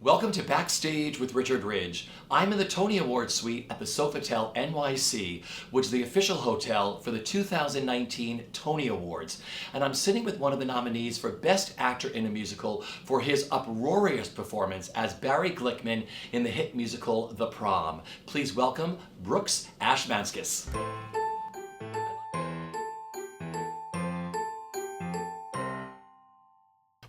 Welcome to Backstage with Richard Ridge. I'm in the Tony Awards suite at the Sofitel NYC, which is the official hotel for the 2019 Tony Awards. And I'm sitting with one of the nominees for Best Actor in a Musical for his uproarious performance as Barry Glickman in the hit musical The Prom. Please welcome Brooks Ashmankas.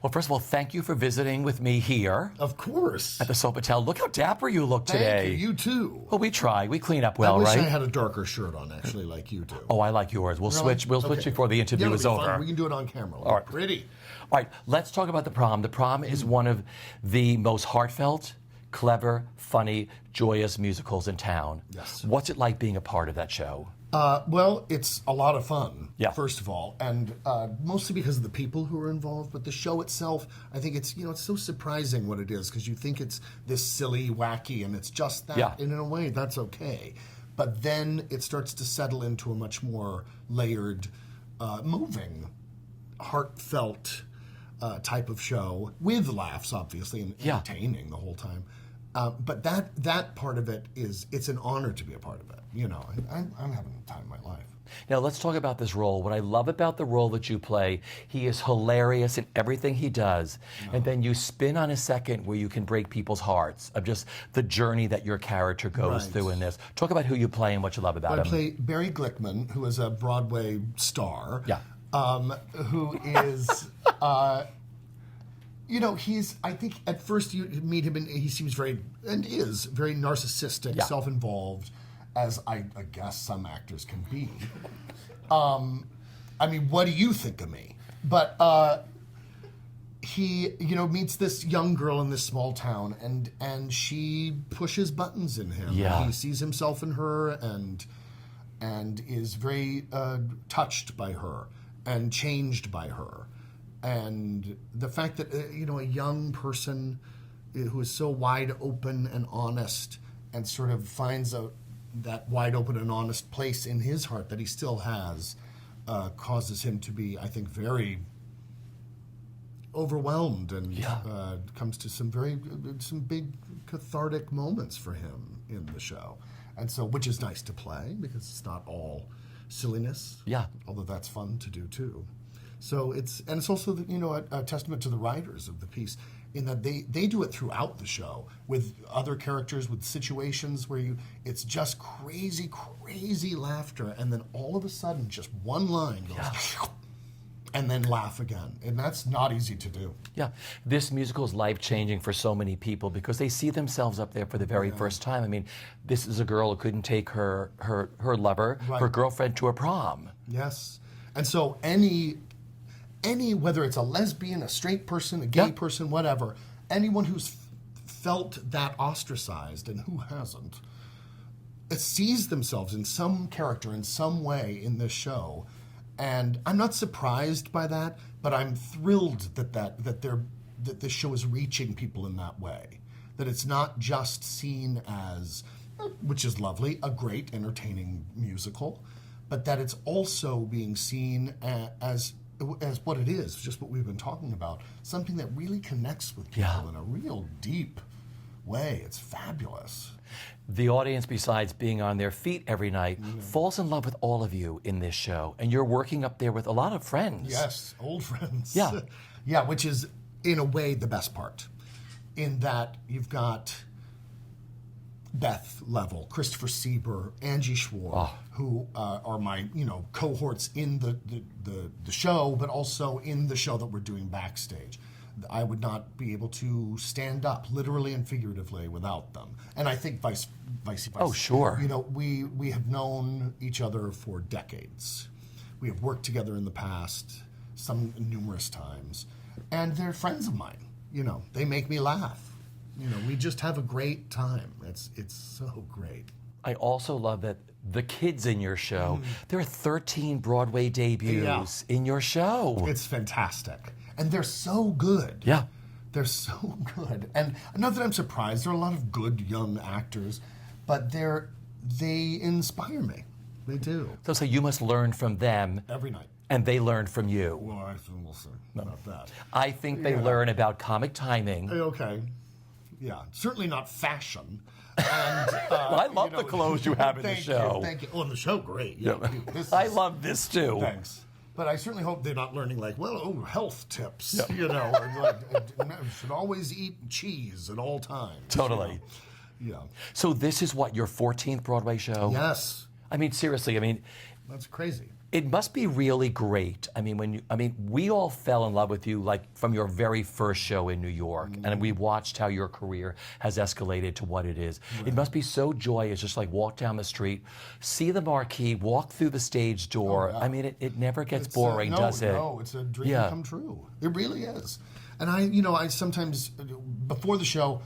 Well, first of all, thank you for visiting with me here. Of course. At the Sofitel. Look how dapper you look today. Thank you. You too. Well, we try. We clean up well, I wish right? I had a darker shirt on, actually, like you do. Oh, I like yours. We'll switch. We'll switch before the interview is over. Fun. We can do it on camera. All right. Pretty. All right. Let's talk about The Prom. The Prom is one of the most heartfelt, clever, funny, joyous musicals in town. Yes. What's it like being a part of that show? Well, it's a lot of fun, Yeah. first of all, and mostly because of the people who are involved. But the show itself, I think it's so surprising what it is, because you think it's this silly, wacky, and it's just that. Yeah. And in a way, that's okay. But then it starts to settle into a much more layered, moving, heartfelt type of show with laughs, obviously, and entertaining the whole time. But that part of it it's an honor to be a part of it. I'm having the time of my life. Now, let's talk about this role. What I love about the role that you play, he is hilarious in everything he does. And then you spin on a second where you can break people's hearts of just the journey that your character goes through in this. Talk about who you play and what you love about him. I play Barry Glickman, who is a Broadway star. Yeah. Who is... I think at first you meet him and he seems very narcissistic, self-involved, as I guess some actors can be. What do you think of me? But he, meets this young girl in this small town and she pushes buttons in him. Yeah. He sees himself in her and is very touched by her and changed by her. And the fact that, a young person who is so wide open and honest and sort of finds that wide open and honest place in his heart that he still has causes him to be, I think, very overwhelmed and comes to some big cathartic moments for him in the show. And so, which is nice to play because it's not all silliness. Yeah. Although that's fun to do too. So it's also a testament to the writers of the piece in that they do it throughout the show with other characters, with situations where it's just crazy laughter, and then all of a sudden just one line goes and then laugh again, and that's not easy to do. Yeah, this musical is life-changing for so many people because they see themselves up there for the very first time. I mean, this is a girl who couldn't take her lover, her girlfriend, to a prom. Yes, and so any whether it's a lesbian, a straight person, a gay person, whatever, anyone who's felt that ostracized, and who hasn't, sees themselves in some character in some way in this show. And I'm not surprised by that, but I'm thrilled that this show is reaching people in that way. That it's not just seen as, which is lovely, a great entertaining musical, but that it's also being seen as what it is, just what we've been talking about, something that really connects with people in a real deep way. It's fabulous. The audience, besides being on their feet every night, falls in love with all of you in this show. And you're working up there with a lot of friends. Yes, old friends. Yeah. Yeah, which is, in a way, the best part. In that you've got Beth Level, Christopher Sieber, Angie Schwartz, who are my cohorts in the show, but also in the show that we're doing backstage. I would not be able to stand up, literally and figuratively, without them. And I think vice versa. Oh, sure. We have known each other for decades. We have worked together in the past, some numerous times, and they're friends of mine. They make me laugh. We just have a great time. It's so great. I also love that the kids in your show, there are 13 Broadway debuts in your show. It's fantastic. And they're so good. Yeah. They're so good. And not that I'm surprised, there are a lot of good young actors, but they inspire me. They do. So you must learn from them. Every night. And they learn from you. Well, we'll see about that. I think they learn about comic timing. Okay. Yeah, certainly not fashion. And, I love the clothes you have in the show. Thank you. Oh, in the show, great. Yeah, I love this too. Thanks. But I certainly hope they're not learning health tips, or like, you should always eat cheese at all times. Totally. Yeah. So this is what, your 14th Broadway show? Yes. I mean, seriously, That's crazy. it must be really great. We all fell in love with you like from your very first show in New York, and we watched how your career has escalated to what it is. Right. It must be so joyous, just like walk down the street, see the marquee, walk through the stage door. Oh, yeah. It never gets boring, does it? No, it's a dream come true. It really is. And I sometimes, before the show,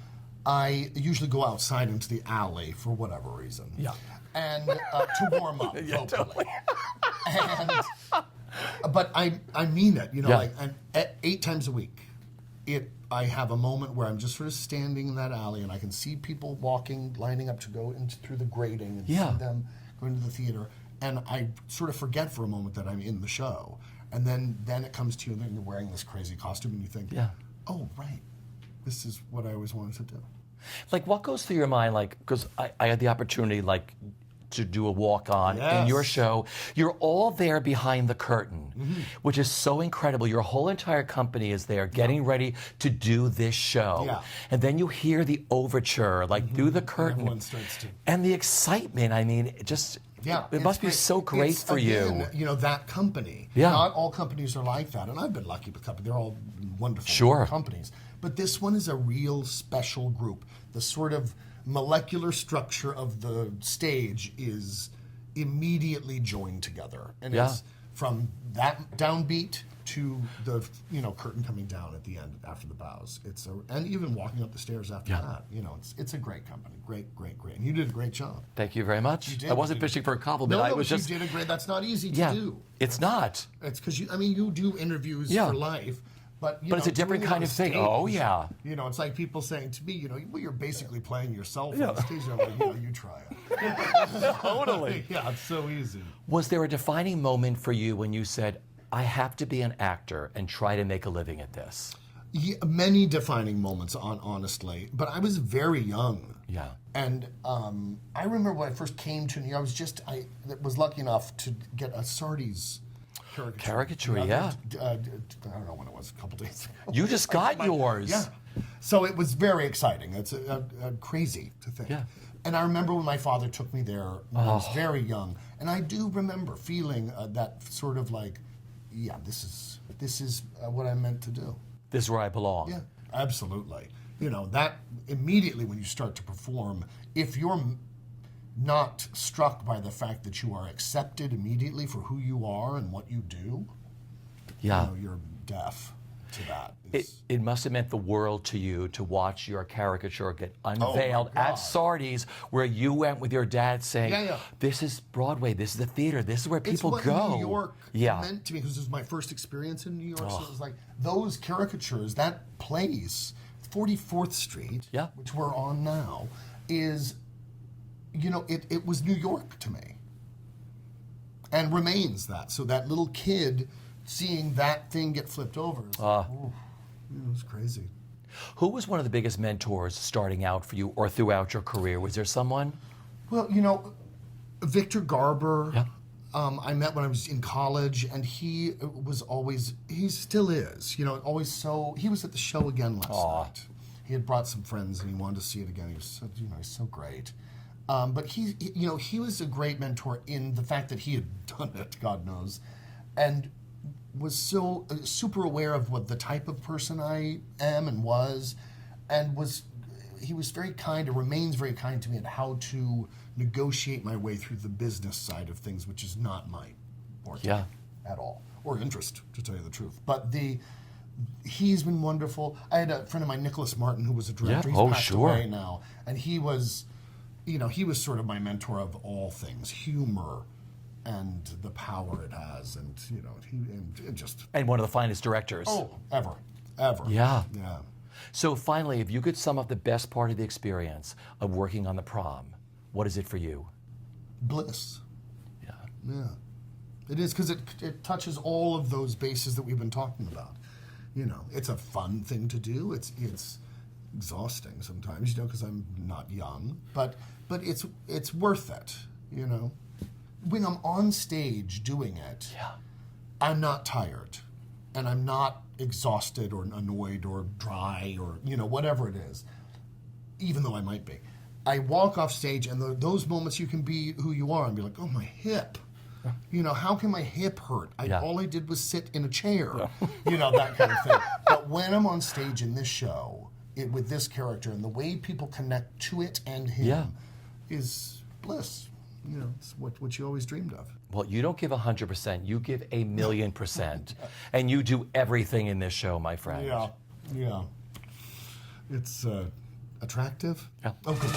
I usually go outside into the alley for whatever reason. Yeah. And to warm up, totally. But I mean it, like 8 times a week. I have a moment where I'm just sort of standing in that alley and I can see people walking, lining up to go through the grating and see them going to the theater. And I sort of forget for a moment that I'm in the show. And then it comes to you and you're wearing this crazy costume and you think, oh, right, this is what I always wanted to do. Like, what goes through your mind, because I had the opportunity, to do a walk-on in your show. You're all there behind the curtain, which is so incredible. Your whole entire company is there getting ready to do this show. Yeah. And then you hear the overture, through the curtain. Everyone starts to. And the excitement, it must be so great for you. That company. Yeah. Not all companies are like that, and I've been lucky with companies. They're all wonderful companies. But this one is a real special group. The sort of molecular structure of the stage is immediately joined together. And it's from that downbeat to the curtain coming down at the end after the bows. And even walking up the stairs after that. It's a great company. Great. And you did a great job. Thank you very much. You did. I wasn't fishing for a compliment. No, I was just you did a great. That's not easy to do. It's not. It's because you do interviews for life. But it's a different kind of thing. Oh, yeah. It's like people saying to me, you're basically playing yourself on the stage. I'm like, you try it. Totally. Yeah, it's so easy. Was there a defining moment for you when you said, I have to be an actor and try to make a living at this? Yeah, many defining moments, honestly. But I was very young. Yeah. And I remember when I first came to New York, I was lucky enough to get a Sardi's caricature, yeah. I don't know when it was, a couple days ago. You just got yours. Yeah. So it was very exciting. It's crazy to think. Yeah. And I remember when my father took me there when I was very young. And I do remember feeling that sort of this is what I'm meant to do. This is where I belong. Yeah, absolutely. That immediately when you start to perform, if you're not struck by the fact that you are accepted immediately for who you are and what you do, you're deaf to that. It must have meant the world to you to watch your caricature get unveiled at Sardi's, where you went with your dad saying, this is Broadway, this is the theater, this is where people go. It's what New York meant to me, because this was my first experience in New York. So it was like those caricatures, that place, 44th Street, which we're on now, is... it was New York to me. And remains that. So that little kid seeing that thing get flipped over, it was crazy. Who was one of the biggest mentors starting out for you or throughout your career? Was there someone? Well, Victor Garber, I met when I was in college, and he still is, he was at the show again last night. He had brought some friends and he wanted to see it again. He was so, he's so great. But he was a great mentor in the fact that he had done it, God knows, and was so super aware of what the type of person I am and was, and he was very kind, and remains very kind to me, at how to negotiate my way through the business side of things, which is not my forte at all, or interest, to tell you the truth. But he's been wonderful. I had a friend of mine, Nicholas Martin, who was a director. He's passed away now, and he was sort of my mentor of all things, humor and the power it has, and and one of the finest directors. Oh, ever. Yeah. So finally, if you could sum up the best part of the experience of working on The Prom, what is it for you? Bliss. Yeah. It is, because it touches all of those bases that we've been talking about. It's a fun thing to do. It's exhausting sometimes, because I'm not young. But it's worth it, When I'm on stage doing it, I'm not tired, and I'm not exhausted or annoyed or dry or whatever it is, even though I might be. I walk off stage, and those moments you can be who you are and be like, oh, my hip. How can my hip hurt? All I did was sit in a chair, that kind of thing. But when I'm on stage in this show, with this character, and the way people connect to it and him is bliss. It's what you always dreamed of. Well, you don't give 100%. You give 1,000,000%. And you do everything in this show, my friend. Yeah. It's attractive. Yeah. Okay.